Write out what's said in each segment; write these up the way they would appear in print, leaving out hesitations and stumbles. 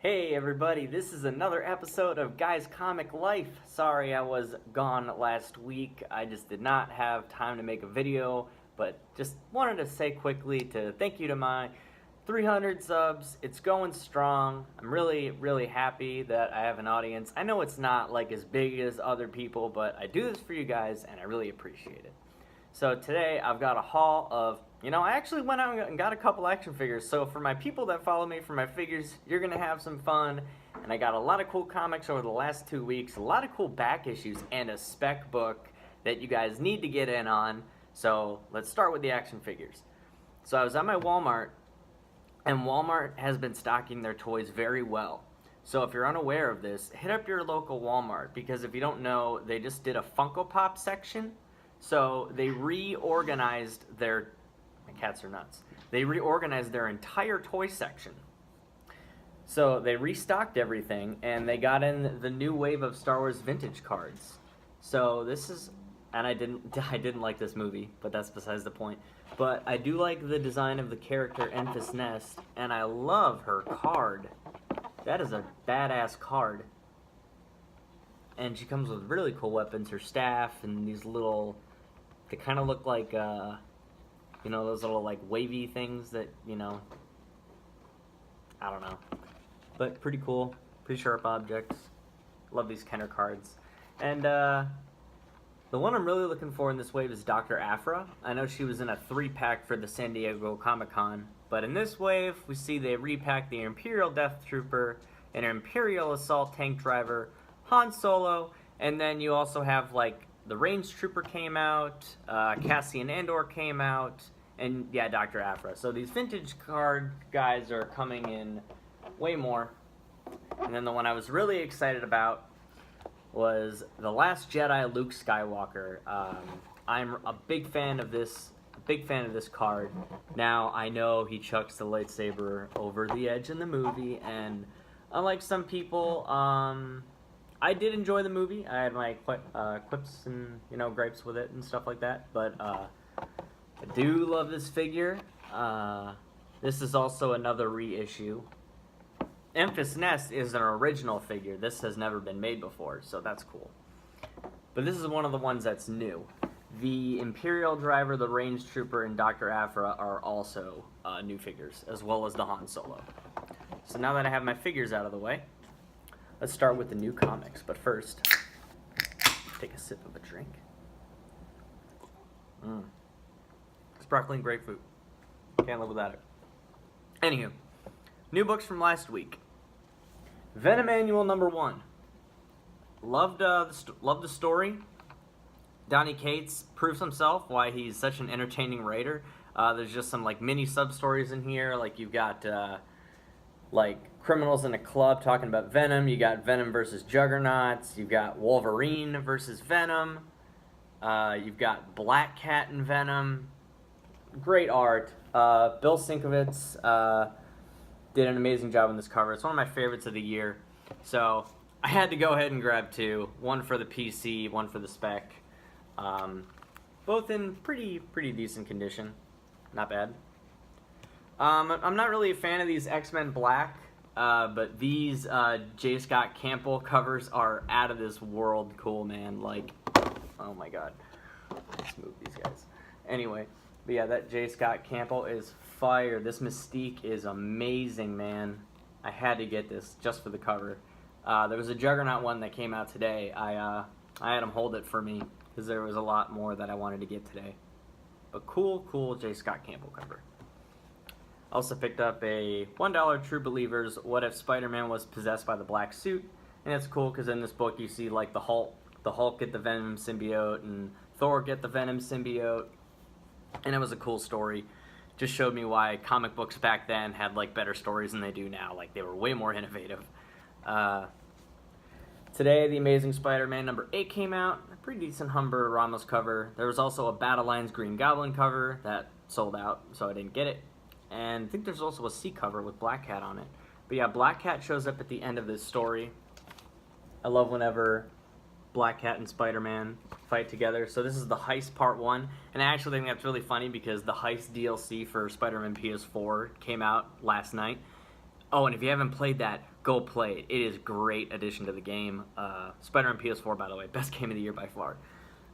Hey everybody, this is another episode of Guys Comic Life. Sorry I was gone last week. I just did not have time to make a video, but just wanted to say quickly to thank you to my 300 subs. It's going strong. I'm really happy that I have an audience. I know it's not like as big as other people, but I do this for you guys and I really appreciate it. So today I've got a haul of, I actually went out and got a couple action figures. So for my people that follow me for my figures, you're going to have some fun. And I got a lot of cool comics over the last 2 weeks, a lot of cool back issues, and a spec book that you guys need to get in on. So let's start with the action figures. So I was at my Walmart, and Walmart has been stocking their toys very well. So if you're unaware of this, hit up your local Walmart, because if you don't know, they just did a Funko Pop section. So they reorganized their, my cats are nuts, they reorganized their entire toy section. So they restocked everything, and they got in the new wave of Star Wars vintage cards. So this is, and I didn't like this movie, but that's besides the point. But I do like the design of the character Enfys Nest, and I love her card. That is a badass card. And she comes with really cool weapons, her staff, and these little, they kind of look like, those little, like, wavy things that, I don't know. But pretty cool, pretty sharp objects. Love these Kenner cards. And, the one I'm really looking for in this wave is Dr. Aphra. I know she was in a 3-pack for the San Diego Comic-Con. But in this wave, we see they repack the Imperial Death Trooper, an Imperial Assault Tank Driver, Han Solo, and then you also have, like, the Range Trooper came out, Cassian Andor came out, and yeah, Dr. Aphra. So these vintage card guys are coming in way more. And then the one I was really excited about was The Last Jedi Luke Skywalker. I'm a big fan of this card. Now, I know he chucks the lightsaber over the edge in the movie, and unlike some people, I did enjoy the movie. I had my quips and, gripes with it and stuff like that. But I do love this figure. This is also another reissue. Enfys Nest is an original figure. This has never been made before, so that's cool. But this is one of the ones that's new. The Imperial Driver, the Range Trooper, and Dr. Aphra are also new figures, as well as the Han Solo. So now that I have my figures out of the way, let's start with the new comics, but first, take a sip of a drink. Sparkling grapefruit. Can't live without it. Anywho, new books from last week. Venom Annual #1. Loved the story. Donny Cates proves himself why he's such an entertaining writer. There's just some like mini sub-stories in here. Like you've got like criminals in a club talking about Venom. You got Venom versus Juggernauts. You've got Wolverine versus Venom. You've got Black Cat and Venom. Great art. Bill Sienkiewicz did an amazing job on this cover. It's one of my favorites of the year. So I had to go ahead and grab two. One for the PC, one for the Spec. Both in pretty decent condition. Not bad. I'm not really a fan of these X-Men Black, but these J. Scott Campbell covers are out of this world cool, man. Like, oh my god. Let's move these guys. Anyway, but yeah, that J. Scott Campbell is fire. This Mystique is amazing, man. I had to get this just for the cover. There was a Juggernaut one that came out today. I had him hold it for me because there was a lot more that I wanted to get today. But cool J. Scott Campbell cover. Also picked up a $1 True Believers What If Spider-Man Was Possessed by the Black Suit. And it's cool because in this book you see like the Hulk get the Venom symbiote and Thor get the Venom symbiote. And it was a cool story. Just showed me why comic books back then had like better stories than they do now. Like they were way more innovative. Today the Amazing Spider-Man #8 came out. A pretty decent Humber Ramos cover. There was also a Battle Lines Green Goblin cover that sold out, so I didn't get it. And I think there's also a C cover with Black Cat on it. But yeah, Black Cat shows up at the end of this story. I love whenever Black Cat and Spider-Man fight together. So this is the Heist Part 1. And I actually think that's really funny because the Heist DLC for Spider-Man PS4 came out last night. Oh, and if you haven't played that, go play it. It is a great addition to the game. Spider-Man PS4, by the way, best game of the year by far.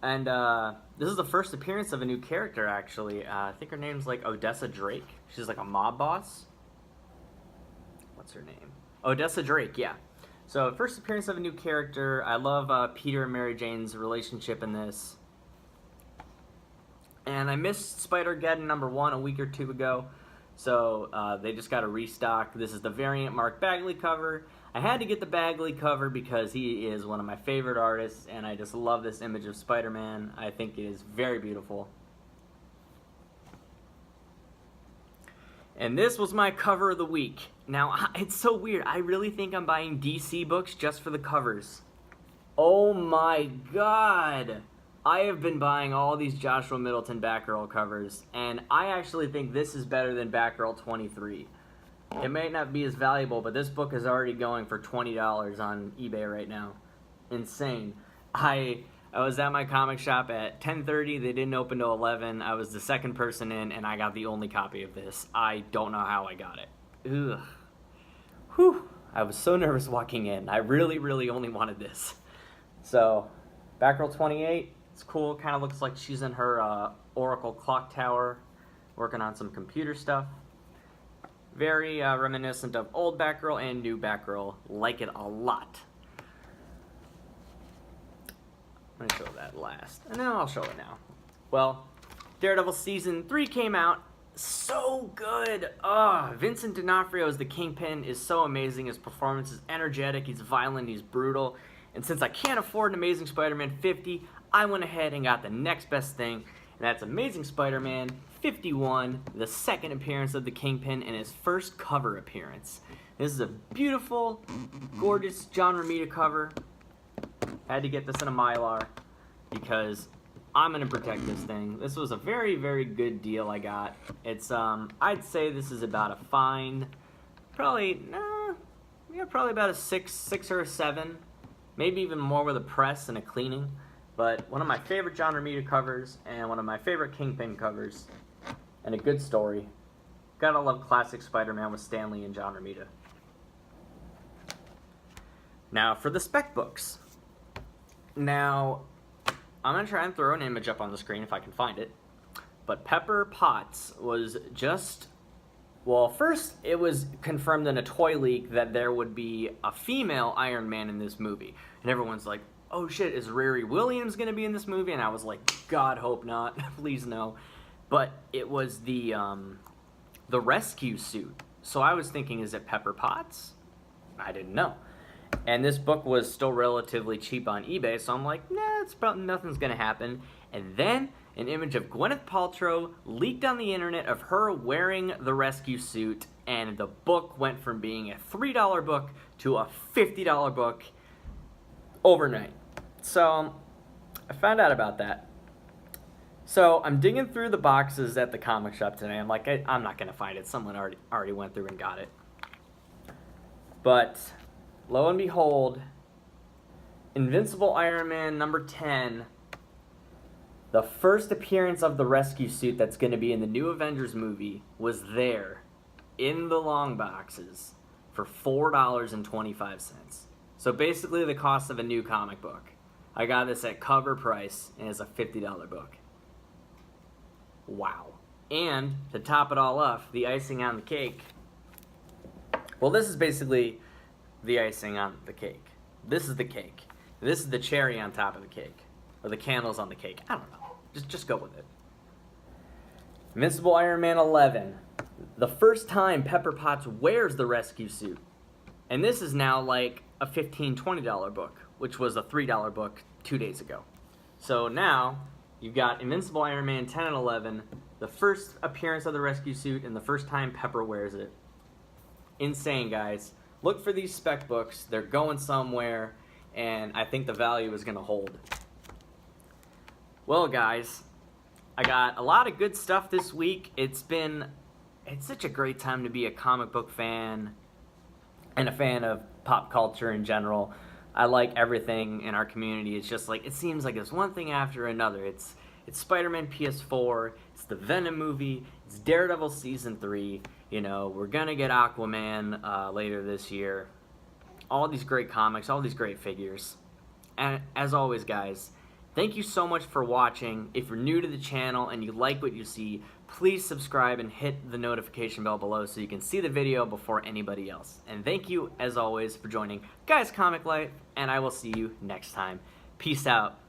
And this is the first appearance of a new character, actually. I think her name's like Odessa Drake. She's like a mob boss. What's her name? Odessa Drake, yeah. So, first appearance of a new character. I love Peter and Mary Jane's relationship in this. And I missed Spider-Geddon #1 a week or two ago. So they just got a restock. This is the variant Mark Bagley cover. I had to get the Bagley cover because he is one of my favorite artists, and I just love this image of Spider-Man. I think it is very beautiful. And this was my cover of the week. Now, it's so weird. I really think I'm buying DC books just for the covers. Oh my god! I have been buying all these Joshua Middleton Batgirl covers, and I actually think this is better than Batgirl 23. It may not be as valuable, but this book is already going for $20 on eBay right now. Insane. I was at my comic shop at 10:30. They didn't open till 11. I was the second person in, and I got the only copy of this. I don't know how I got it. Ugh. Whew. I was so nervous walking in. I really, really only wanted this. So, Batgirl 28. It's cool. Kind of looks like she's in her Oracle clock tower, working on some computer stuff. Very reminiscent of old Batgirl and new Batgirl. Like it a lot. I'm going to show that last. And then I'll show it now. Well, Daredevil Season 3 came out. So good! Vincent D'Onofrio as the Kingpin is so amazing. His performance is energetic, he's violent, he's brutal. And since I can't afford an Amazing Spider-Man 50, I went ahead and got the next best thing, and that's Amazing Spider-Man 51, the second appearance of the Kingpin and his first cover appearance. This is a beautiful, gorgeous John Romita cover. Had to get this in a Mylar because I'm going to protect this thing. This was a very, very good deal I got. It's, I'd say this is about a fine, probably about a 6 or a 7. Maybe even more with a press and a cleaning. But one of my favorite John Romita covers and one of my favorite Kingpin covers. And a good story. Gotta love classic Spider-Man with Stan Lee and John Romita. Now for the Spec books. Now, I'm going to try and throw an image up on the screen if I can find it. But Pepper Potts was just... Well, first it was confirmed in a toy leak that there would be a female Iron Man in this movie. And everyone's like, oh shit, is Riri Williams going to be in this movie? And I was like, God, hope not. Please no. But it was the rescue suit. So I was thinking, is it Pepper Potts? I didn't know. And this book was still relatively cheap on eBay, so I'm like, nah, it's probably nothing's going to happen. And then an image of Gwyneth Paltrow leaked on the internet of her wearing the rescue suit, and the book went from being a $3 book to a $50 book overnight. So I found out about that. So I'm digging through the boxes at the comic shop today. I'm like, I'm not going to find it. Someone already went through and got it. But lo and behold, Invincible Iron Man #10, the first appearance of the rescue suit that's going to be in the new Avengers movie, was there in the long boxes for $4.25. So basically the cost of a new comic book. I got this at cover price, and it's a $50 book. Wow. And to top it all off, the icing on the cake. Well, this is basically the icing on the cake. This is the cake. This is the cherry on top of the cake. Or the candles on the cake. I don't know. Just go with it. Invincible Iron Man 11. The first time Pepper Potts wears the rescue suit. And this is now like a $15, $20 book, which was a $3 book 2 days ago. So now you've got Invincible Iron Man 10 and 11, the first appearance of the rescue suit, and the first time Pepper wears it. Insane, guys. Look for these Spec books. They're going somewhere, and I think the value is going to hold. Well, guys, I got a lot of good stuff this week. It's such a great time to be a comic book fan and a fan of pop culture in general. I like everything in our community. It's just like, it seems like it's one thing after another. It's Spider-Man PS4, it's the Venom movie, it's Daredevil Season 3, you know, we're gonna get Aquaman later this year. All these great comics, all these great figures. And as always, guys, thank you so much for watching. If you're new to the channel and you like what you see, please subscribe and hit the notification bell below so you can see the video before anybody else. And thank you, as always, for joining Guys Comic Life, and I will see you next time. Peace out.